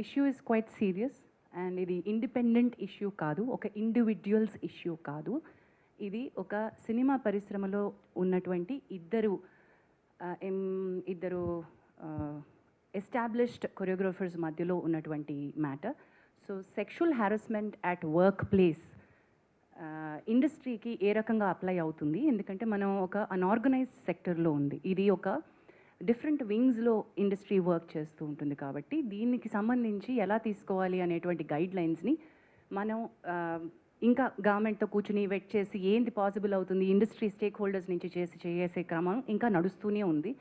Issue is quite serious and ఇది independent issue కాదు, ఒక ఇండివిజువల్స్ ఇష్యూ కాదు. ఇది ఒక సినిమా పరిశ్రమలో ఉన్నటువంటి ఇద్దరు ఎస్టాబ్లిష్డ్ కొరియోగ్రాఫర్స్ మధ్యలో ఉన్నటువంటి matter. So sexual harassment at work place ఇండస్ట్రీకి ఏ రకంగా అప్లై అవుతుంది, ఎందుకంటే మనం ఒక అన్ఆర్గనైజ్డ్ సెక్టర్లో ఉంది, ఇది ఒక డిఫరెంట్ వింగ్స్లో ఇండస్ట్రీ వర్క్ చేస్తూ ఉంటుంది. కాబట్టి దీనికి సంబంధించి ఎలా తీసుకోవాలి అనేటువంటి గైడ్ లైన్స్ని మనం ఇంకా గవర్నమెంట్తో కూర్చుని వెట్ చేసి ఏంది పాసిబుల్ అవుతుంది, ఇండస్ట్రీ స్టేక్ హోల్డర్స్ నుంచి చేసే క్రమం ఇంకా నడుస్తూనే ఉంది.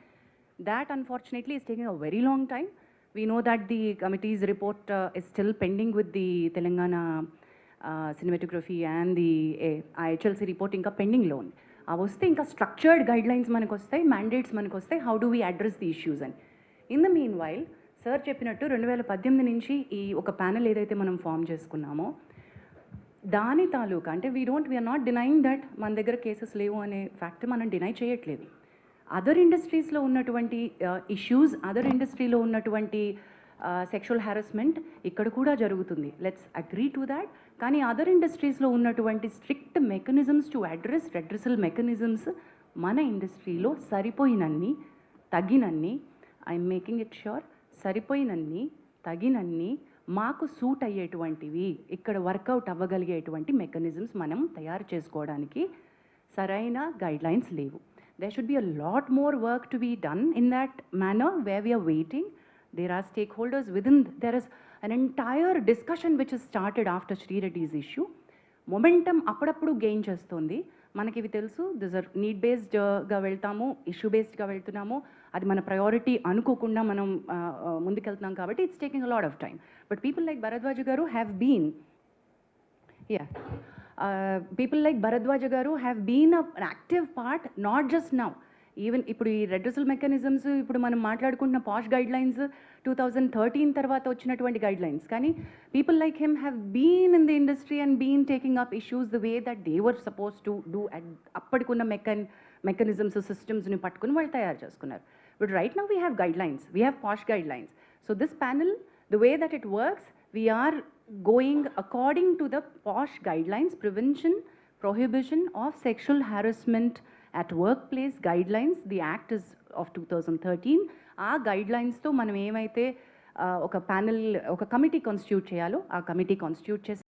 That unfortunately is taking a very long time. We know that the committee's report is still pending with the Telangana cinematography and the IHLC report ఇంకా పెండింగ్లో ఉంది. అవి వస్తే ఇంకా స్ట్రక్చర్డ్ గైడ్ లైన్స్ మనకు వస్తాయి, మ్యాండేట్స్ మనకు వస్తాయి, how do we address the issues అని. In the meanwhile sir చెప్పినట్టు 2018 నుంచి ఈ ఒక ప్యానెల్ ఏదైతే మనం ఫామ్ చేసుకున్నామో దాని తాలూకా అంటే వీఆర్ నాట్ డినైయింగ్ దట్ మన దగ్గర కేసెస్ లేవు అనే ఫ్యాక్ట్ మనం డినై చేయట్లేదు. అదర్ ఇండస్ట్రీస్లో ఉన్నటువంటి ఇష్యూస్, అదర్ ఇండస్ట్రీలో ఉన్నటువంటి సెక్షువల్ హారాస్మెంట్ ఇక్కడ కూడా జరుగుతుంది, లెట్స్ అగ్రీ టు దాట్. కానీ అదర్ ఇండస్ట్రీస్లో ఉన్నటువంటి strict mechanisms to address redressal mechanisms మన ఇండస్ట్రీలో సరిపోయినన్ని తగినన్ని, ఐఎమ్ మేకింగ్ ఇట్ ష్యూర్, సరిపోయినన్ని తగినన్ని మాకు సూట్ అయ్యేటువంటివి ఇక్కడ వర్కౌట్ అవ్వగలిగేటువంటి మెకానిజమ్స్ మనం తయారు చేసుకోవడానికి సరైన గైడ్లైన్స్ లేవు. There should be a lot more work to be done in that manner where we are waiting. There are stakeholders within, there is an entire discussion which has started after Sri Reddy's issue. Momentum అప్పుడప్పుడు gain చేస్తుంది. మనకి ఇవి తెలుసు, this are need బేస్డ్గా వెళ్తాము, issue బేస్డ్గా వెళ్తున్నాము, అది మన priority అనుకోకుండా మనం ముందుకెళ్తున్నాం కాబట్టి it's taking a lot of time. But people like Bharadwaj గారు have been people like Bharadwaja garu have been an active part, not just now. Even ఇప్పుడు ఈ రెడ్రెసల్ మెకానిజమ్స్ ఇప్పుడు మనం మాట్లాడుకుంటున్న పాష్ గైడ్ లైన్స్ 2013 తర్వాత వచ్చినటువంటి గైడ్ లైన్స్, కానీ people like him have been in the industry and been taking up issues the way that they were suppose to do. అప్పటికున్న mechanisms సిస్టమ్స్ని పట్టుకుని వాళ్ళు తయారు చేసుకున్నారు. But right now we have guidelines, we have POSH guidelines. So this panel, the way that it works, we are going according to the POSH guidelines, prevention, prohibition of sexual harassment at workplace guidelines. The act is of 2013. ఆ గైడ్లైన్స్తో మనం ఏమైతే ఒక panel, ఒక committee constitute చేయాలో ఆ committee constitute చేసి